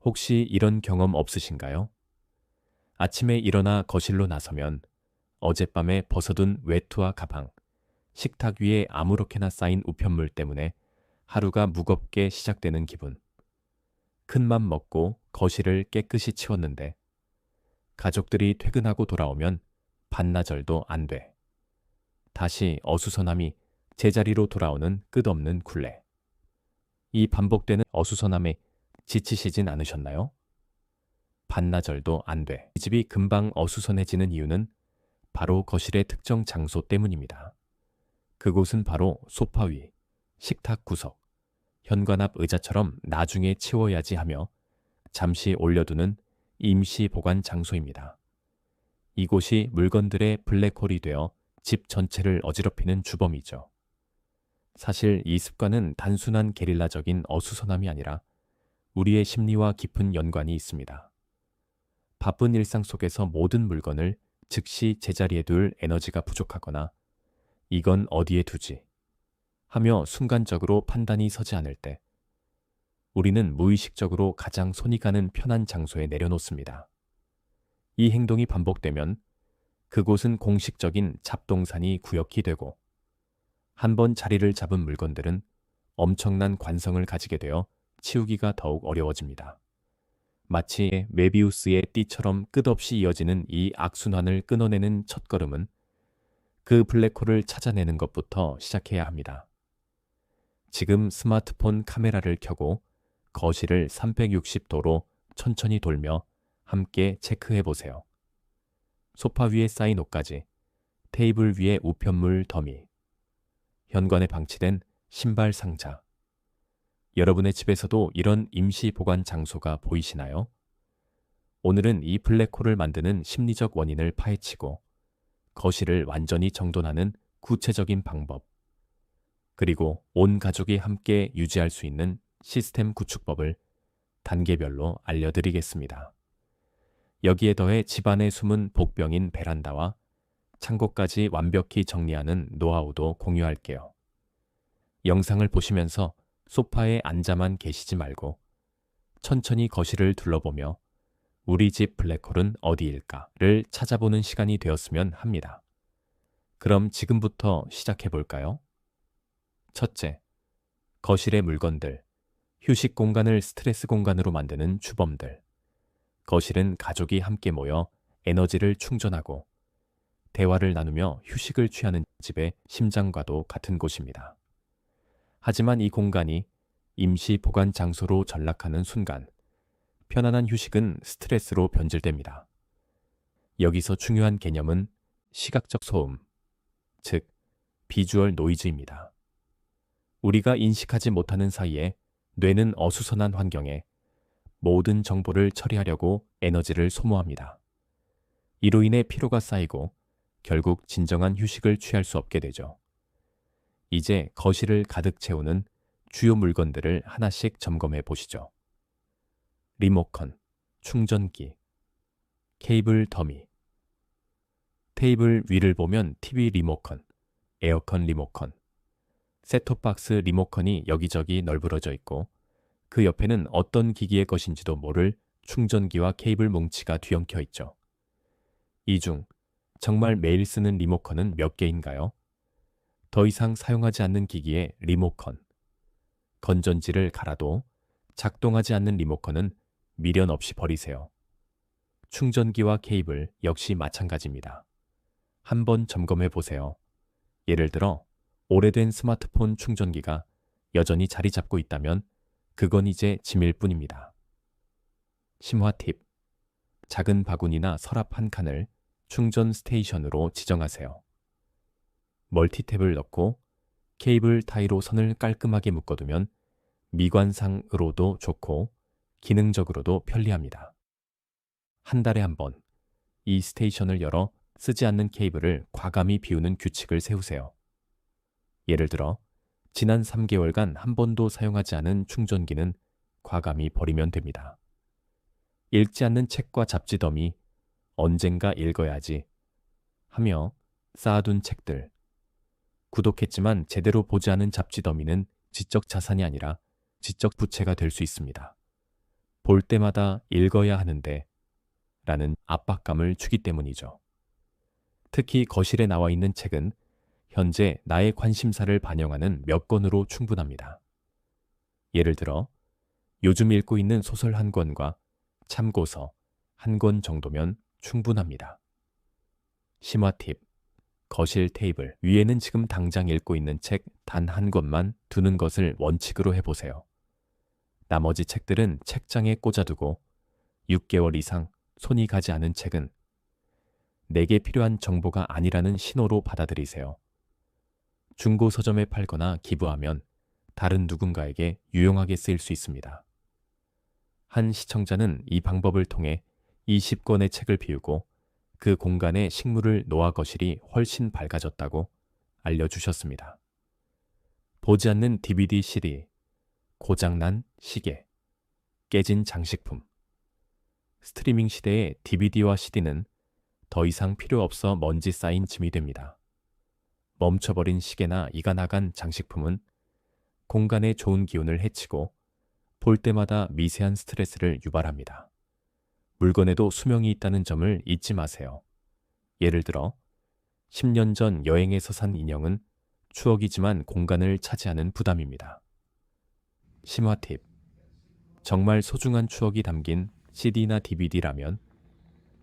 혹시 이런 경험 없으신가요? 아침에 일어나 거실로 나서면 어젯밤에 벗어둔 외투와 가방, 식탁 위에 아무렇게나 쌓인 우편물 때문에 하루가 무겁게 시작되는 기분. 큰맘 먹고 거실을 깨끗이 치웠는데 가족들이 퇴근하고 돌아오면 반나절도 안 돼. 다시 어수선함이 제자리로 돌아오는 끝없는 굴레. 이 반복되는 어수선함에 지치시진 않으셨나요? 반나절도 안 돼. 이 집이 금방 어수선해지는 이유는 바로 거실의 특정 장소 때문입니다. 그곳은 바로 소파 위, 식탁 구석, 현관 앞 의자처럼 나중에 치워야지 하며 잠시 올려두는 임시 보관 장소입니다. 이곳이 물건들의 블랙홀이 되어 집 전체를 어지럽히는 주범이죠. 사실 이 습관은 단순한 게릴라적인 어수선함이 아니라 우리의 심리와 깊은 연관이 있습니다. 바쁜 일상 속에서 모든 물건을 즉시 제자리에 둘 에너지가 부족하거나 이건 어디에 두지? 하며 순간적으로 판단이 서지 않을 때 우리는 무의식적으로 가장 손이 가는 편한 장소에 내려놓습니다. 이 행동이 반복되면 그곳은 공식적인 잡동사니 구역이 되고 한번 자리를 잡은 물건들은 엄청난 관성을 가지게 되어 치우기가 더욱 어려워집니다. 마치 메비우스의 띠처럼 끝없이 이어지는 이 악순환을 끊어내는 첫걸음은 그 블랙홀을 찾아내는 것부터 시작해야 합니다. 지금 스마트폰 카메라를 켜고 거실을 360도로 천천히 돌며 함께 체크해 보세요. 소파 위에 쌓인 옷가지, 테이블 위에 우편물 더미, 현관에 방치된 신발 상자. 여러분의 집에서도 이런 임시 보관 장소가 보이시나요? 오늘은 이 블랙홀을 만드는 심리적 원인을 파헤치고 거실을 완전히 정돈하는 구체적인 방법, 그리고 온 가족이 함께 유지할 수 있는 시스템 구축법을 단계별로 알려드리겠습니다. 여기에 더해 집안에 숨은 복병인 베란다와 창고까지 완벽히 정리하는 노하우도 공유할게요. 영상을 보시면서 소파에 앉아만 계시지 말고 천천히 거실을 둘러보며 우리 집 블랙홀은 어디일까를 찾아보는 시간이 되었으면 합니다. 그럼 지금부터 시작해 볼까요? 첫째, 거실의 물건들, 휴식 공간을 스트레스 공간으로 만드는 주범들. 거실은 가족이 함께 모여 에너지를 충전하고 대화를 나누며 휴식을 취하는 집의 심장과도 같은 곳입니다. 하지만 이 공간이 임시 보관 장소로 전락하는 순간 편안한 휴식은 스트레스로 변질됩니다. 여기서 중요한 개념은 시각적 소음, 즉 비주얼 노이즈입니다. 우리가 인식하지 못하는 사이에 뇌는 어수선한 환경에 모든 정보를 처리하려고 에너지를 소모합니다. 이로 인해 피로가 쌓이고 결국 진정한 휴식을 취할 수 없게 되죠. 이제 거실을 가득 채우는 주요 물건들을 하나씩 점검해 보시죠. 리모컨, 충전기, 케이블 더미. 테이블 위를 보면 TV 리모컨, 에어컨 리모컨, 셋톱박스 리모컨이 여기저기 널브러져 있고 그 옆에는 어떤 기기의 것인지도 모를 충전기와 케이블 뭉치가 뒤엉켜 있죠. 이 중 정말 매일 쓰는 리모컨은 몇 개인가요? 더 이상 사용하지 않는 기기의 리모컨. 건전지를 갈아도 작동하지 않는 리모컨은 미련 없이 버리세요. 충전기와 케이블 역시 마찬가지입니다. 한번 점검해 보세요. 예를 들어 오래된 스마트폰 충전기가 여전히 자리 잡고 있다면 그건 이제 짐일 뿐입니다. 심화 팁. 작은 바구니나 서랍 한 칸을 충전 스테이션으로 지정하세요. 멀티탭을 넣고 케이블 타이로 선을 깔끔하게 묶어두면 미관상으로도 좋고 기능적으로도 편리합니다. 한 달에 한 번 이 스테이션을 열어 쓰지 않는 케이블을 과감히 비우는 규칙을 세우세요. 예를 들어 지난 3개월간 한 번도 사용하지 않은 충전기는 과감히 버리면 됩니다. 읽지 않는 책과 잡지 더미 언젠가 읽어야지 하며 쌓아둔 책들, 구독했지만 제대로 보지 않은 잡지 더미는 지적 자산이 아니라 지적 부채가 될 수 있습니다. 볼 때마다 읽어야 하는데 라는 압박감을 주기 때문이죠. 특히 거실에 나와 있는 책은 현재 나의 관심사를 반영하는 몇 권으로 충분합니다. 예를 들어 요즘 읽고 있는 소설 한 권과 참고서 한 권 정도면 충분합니다. 심화 팁. 거실 테이블 위에는 지금 당장 읽고 있는 책 단 한 권만 두는 것을 원칙으로 해보세요. 나머지 책들은 책장에 꽂아두고 6개월 이상 손이 가지 않은 책은 내게 필요한 정보가 아니라는 신호로 받아들이세요. 중고 서점에 팔거나 기부하면 다른 누군가에게 유용하게 쓰일 수 있습니다. 한 시청자는 이 방법을 통해 20권의 책을 비우고 그 공간에 식물을 놓아 거실이 훨씬 밝아졌다고 알려주셨습니다. 보지 않는 DVD, CD, 고장난 시계, 깨진 장식품. 스트리밍 시대의 DVD와 CD는 더 이상 필요 없어 먼지 쌓인 짐이 됩니다. 멈춰버린 시계나 이가 나간 장식품은 공간의 좋은 기운을 해치고 볼 때마다 미세한 스트레스를 유발합니다. 물건에도 수명이 있다는 점을 잊지 마세요. 예를 들어 10년 전 여행에서 산 인형은 추억이지만 공간을 차지하는 부담입니다. 심화 팁. 정말 소중한 추억이 담긴 CD나 DVD라면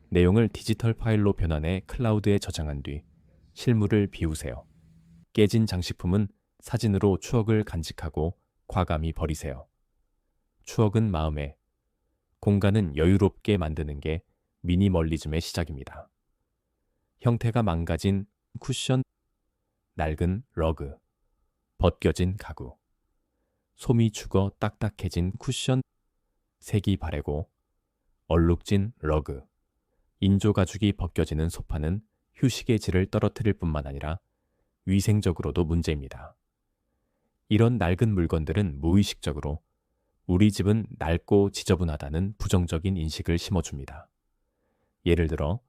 내용을 디지털 파일로 변환해 클라우드에 저장한 뒤 실물을 비우세요. 깨진 장식품은 사진으로 추억을 간직하고 과감히 버리세요. 추억은 마음에, 공간은 여유롭게 만드는 게 미니멀리즘의 시작입니다. 형태가 망가진 쿠션, 낡은 러그, 벗겨진 가구, 솜이 죽어 딱딱해진 쿠션, 색이 바래고 얼룩진 러그, 인조 가죽이 벗겨지는 소파는 휴식의 질을 떨어뜨릴 뿐만 아니라 위생적으로도 문제입니다. 이런 낡은 물건들은 무의식적으로 우리 집은 낡고 지저분하다는 부정적인 인식을 심어줍니다. 예를 들어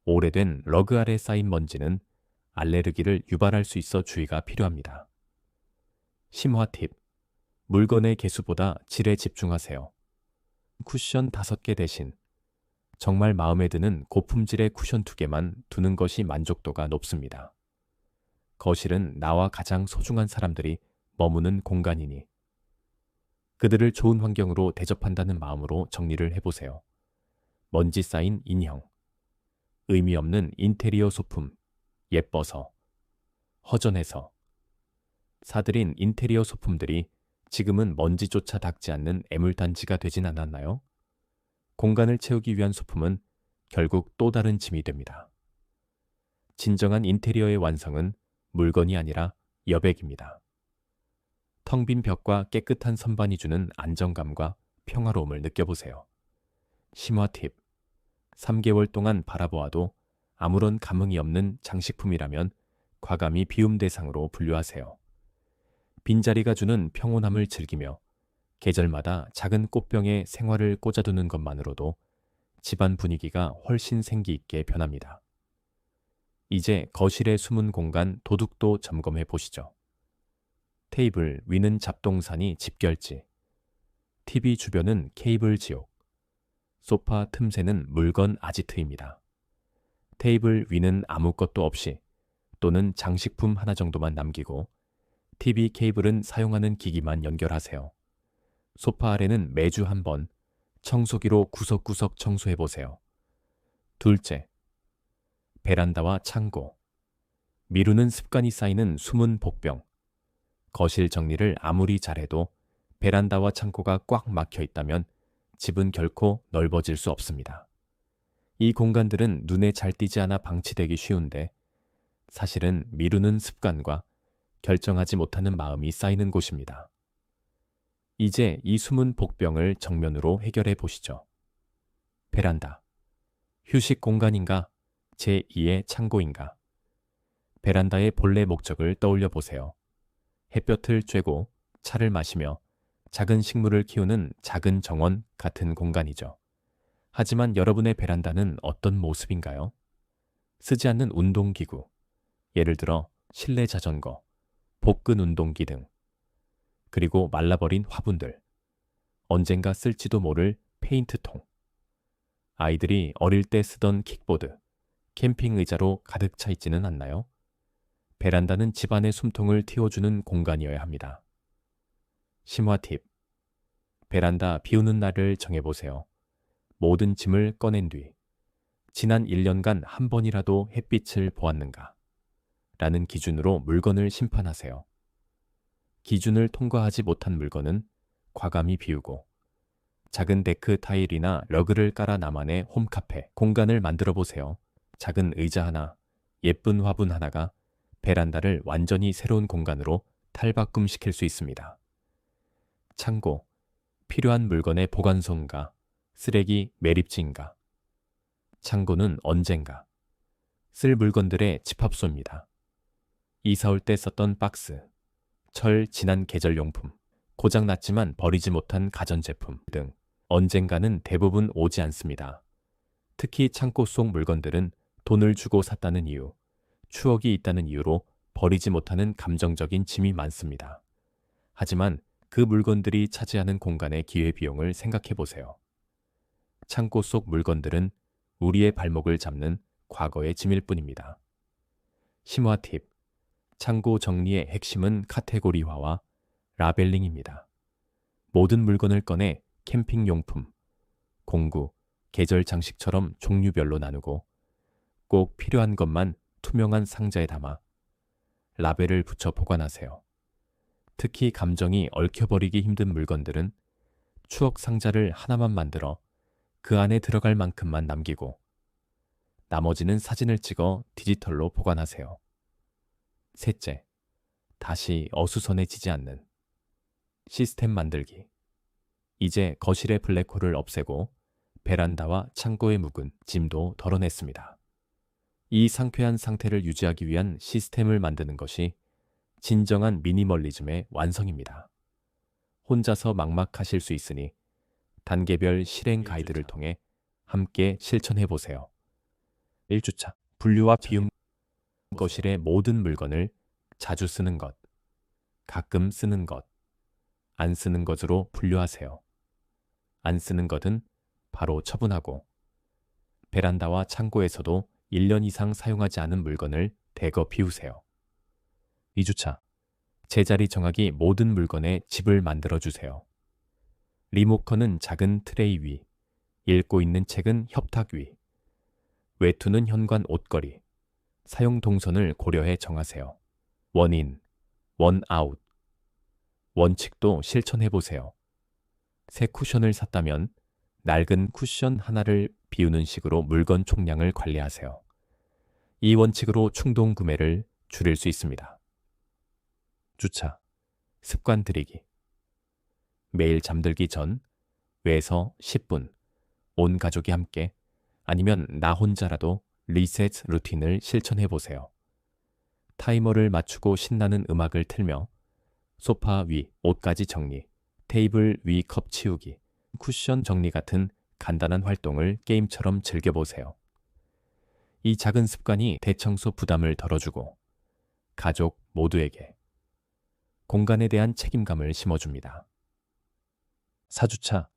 오래된 러그 아래 쌓인 먼지는 알레르기를 유발할 수 있어 주의가 필요합니다. 심화 팁. 물건의 개수보다 질에 집중하세요. 쿠션 5개 대신 정말 마음에 드는 고품질의 쿠션 2개만 두는 것이 만족도가 높습니다. 거실은 나와 가장 소중한 사람들이 머무는 공간이니 그들을 좋은 환경으로 대접한다는 마음으로 정리를 해보세요. 먼지 쌓인 인형, 의미 없는 인테리어 소품, 예뻐서, 허전해서. 사들인 인테리어 소품들이 지금은 먼지조차 닿지 않는 애물단지가 되진 않았나요? 공간을 채우기 위한 소품은 결국 또 다른 짐이 됩니다. 진정한 인테리어의 완성은 물건이 아니라 여백입니다. 텅 빈 벽과 깨끗한 선반이 주는 안정감과 평화로움을 느껴보세요. 심화 팁. 3개월 동안 바라보아도 아무런 감흥이 없는 장식품이라면 과감히 비움 대상으로 분류하세요. 빈자리가 주는 평온함을 즐기며 계절마다 작은 꽃병에 생화를 꽂아두는 것만으로도 집안 분위기가 훨씬 생기 있게 변합니다. 이제 거실의 숨은 공간 도둑도 점검해 보시죠. 테이블 위는 잡동사니 집결지, TV 주변은 케이블 지옥, 소파 틈새는 물건 아지트입니다. 테이블 위는 아무것도 없이 또는 장식품 하나 정도만 남기고 TV 케이블은 사용하는 기기만 연결하세요. 소파 아래는 매주 한 번 청소기로 구석구석 청소해 보세요. 둘째, 베란다와 창고. 미루는 습관이 쌓이는 숨은 복병. 거실 정리를 아무리 잘해도 베란다와 창고가 꽉 막혀 있다면 집은 결코 넓어질 수 없습니다. 이 공간들은 눈에 잘 띄지 않아 방치되기 쉬운데 사실은 미루는 습관과 결정하지 못하는 마음이 쌓이는 곳입니다. 이제 이 숨은 복병을 정면으로 해결해 보시죠. 베란다. 휴식 공간인가? 제2의 창고인가? 베란다의 본래 목적을 떠올려 보세요. 햇볕을 쬐고 차를 마시며 작은 식물을 키우는 작은 정원 같은 공간이죠. 하지만 여러분의 베란다는 어떤 모습인가요? 쓰지 않는 운동기구, 예를 들어 실내 자전거, 복근 운동기 등, 그리고 말라버린 화분들, 언젠가 쓸지도 모를 페인트통. 아이들이 어릴 때 쓰던 킥보드, 캠핑 의자로 가득 차 있지는 않나요? 베란다는 집안의 숨통을 틔워주는 공간이어야 합니다. 심화 팁. 베란다 비우는 날을 정해보세요. 모든 짐을 꺼낸 뒤 지난 1년간 한 번이라도 햇빛을 보았는가? 라는 기준으로 물건을 심판하세요. 기준을 통과하지 못한 물건은 과감히 비우고 작은 데크 타일이나 러그를 깔아 나만의 홈카페 공간을 만들어 보세요. 작은 의자 하나, 예쁜 화분 하나가 베란다를 완전히 새로운 공간으로 탈바꿈시킬 수 있습니다. 창고, 필요한 물건의 보관소인가, 쓰레기 매립지인가. 창고는 언젠가, 쓸 물건들의 집합소입니다. 이사 올 때 썼던 박스, 철 지난 계절용품, 고장났지만 버리지 못한 가전제품 등 언젠가는 대부분 오지 않습니다. 특히 창고 속 물건들은 돈을 주고 샀다는 이유, 추억이 있다는 이유로 버리지 못하는 감정적인 짐이 많습니다. 하지만 그 물건들이 차지하는 공간의 기회비용을 생각해 보세요. 창고 속 물건들은 우리의 발목을 잡는 과거의 짐일 뿐입니다. 심화 팁. 창고 정리의 핵심은 카테고리화와 라벨링입니다. 모든 물건을 꺼내 캠핑용품, 공구, 계절 장식처럼 종류별로 나누고 꼭 필요한 것만 투명한 상자에 담아 라벨을 붙여 보관하세요. 특히 감정이 얽혀버리기 힘든 물건들은 추억 상자를 하나만 만들어 그 안에 들어갈 만큼만 남기고 나머지는 사진을 찍어 디지털로 보관하세요. 셋째, 다시 어수선해지지 않는 시스템 만들기. 이제 거실의 블랙홀을 없애고 베란다와 창고에 묵은 짐도 덜어냈습니다. 이 상쾌한 상태를 유지하기 위한 시스템을 만드는 것이 진정한 미니멀리즘의 완성입니다. 혼자서 막막하실 수 있으니 단계별 실행 가이드를 통해 함께 실천해 보세요. 1주차, 분류와 비움. 거실의 모든 물건을 자주 쓰는 것, 가끔 쓰는 것, 안 쓰는 것으로 분류하세요. 안 쓰는 것은 바로 처분하고 베란다와 창고에서도 1년 이상 사용하지 않은 물건을 대거 비우세요. 2주차, 제자리 정하기. 모든 물건에 집을 만들어주세요. 리모컨은 작은 트레이 위, 읽고 있는 책은 협탁 위, 외투는 현관 옷걸이, 사용 동선을 고려해 정하세요. 원인, 원아웃. 원칙도 실천해보세요. 새 쿠션을 샀다면 낡은 쿠션 하나를 비우는 식으로 물건 총량을 관리하세요. 이 원칙으로 충동 구매를 줄일 수 있습니다. 주차, 습관 들이기. 매일 잠들기 전 외에서 10분 온 가족이 함께 아니면 나 혼자라도 리셋 루틴을 실천해보세요. 타이머를 맞추고 신나는 음악을 틀며 소파 위 옷가지 정리, 테이블 위 컵 치우기, 쿠션 정리 같은 간단한 활동을 게임처럼 즐겨보세요. 이 작은 습관이 대청소 부담을 덜어주고 가족 모두에게 공간에 대한 책임감을 심어줍니다. 4주차,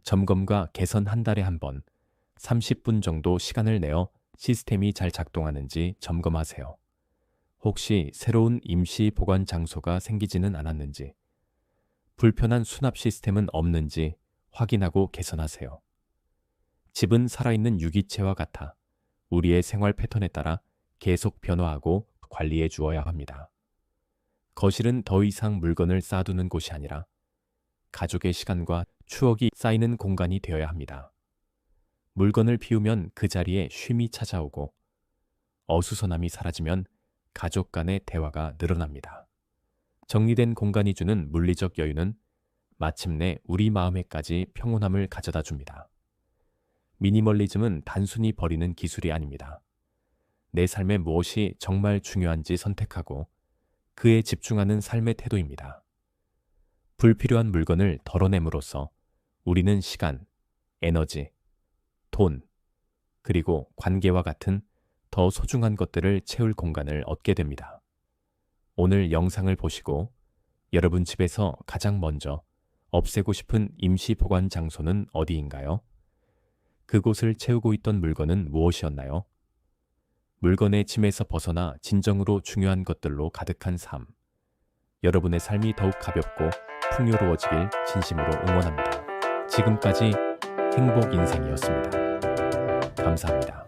점검과 개선. 한 달에 한 번 30분 정도 시간을 내어 시스템이 잘 작동하는지 점검하세요. 혹시 새로운 임시 보관 장소가 생기지는 않았는지, 불편한 수납 시스템은 없는지 확인하고 개선하세요. 집은 살아있는 유기체와 같아 우리의 생활 패턴에 따라 계속 변화하고 관리해 주어야 합니다. 거실은 더 이상 물건을 쌓아두는 곳이 아니라 가족의 시간과 추억이 쌓이는 공간이 되어야 합니다. 물건을 비우면 그 자리에 쉼이 찾아오고 어수선함이 사라지면 가족 간의 대화가 늘어납니다. 정리된 공간이 주는 물리적 여유는 마침내 우리 마음에까지 평온함을 가져다 줍니다. 미니멀리즘은 단순히 버리는 기술이 아닙니다. 내 삶에 무엇이 정말 중요한지 선택하고 그에 집중하는 삶의 태도입니다. 불필요한 물건을 덜어냄으로써 우리는 시간, 에너지, 돈, 그리고 관계와 같은 더 소중한 것들을 채울 공간을 얻게 됩니다. 오늘 영상을 보시고 여러분 집에서 가장 먼저 없애고 싶은 임시 보관 장소는 어디인가요? 그곳을 채우고 있던 물건은 무엇이었나요? 물건의 짐에서 벗어나 진정으로 중요한 것들로 가득한 삶. 여러분의 삶이 더욱 가볍고 풍요로워지길 진심으로 응원합니다. 지금까지 행복 인생이었습니다. 감사합니다.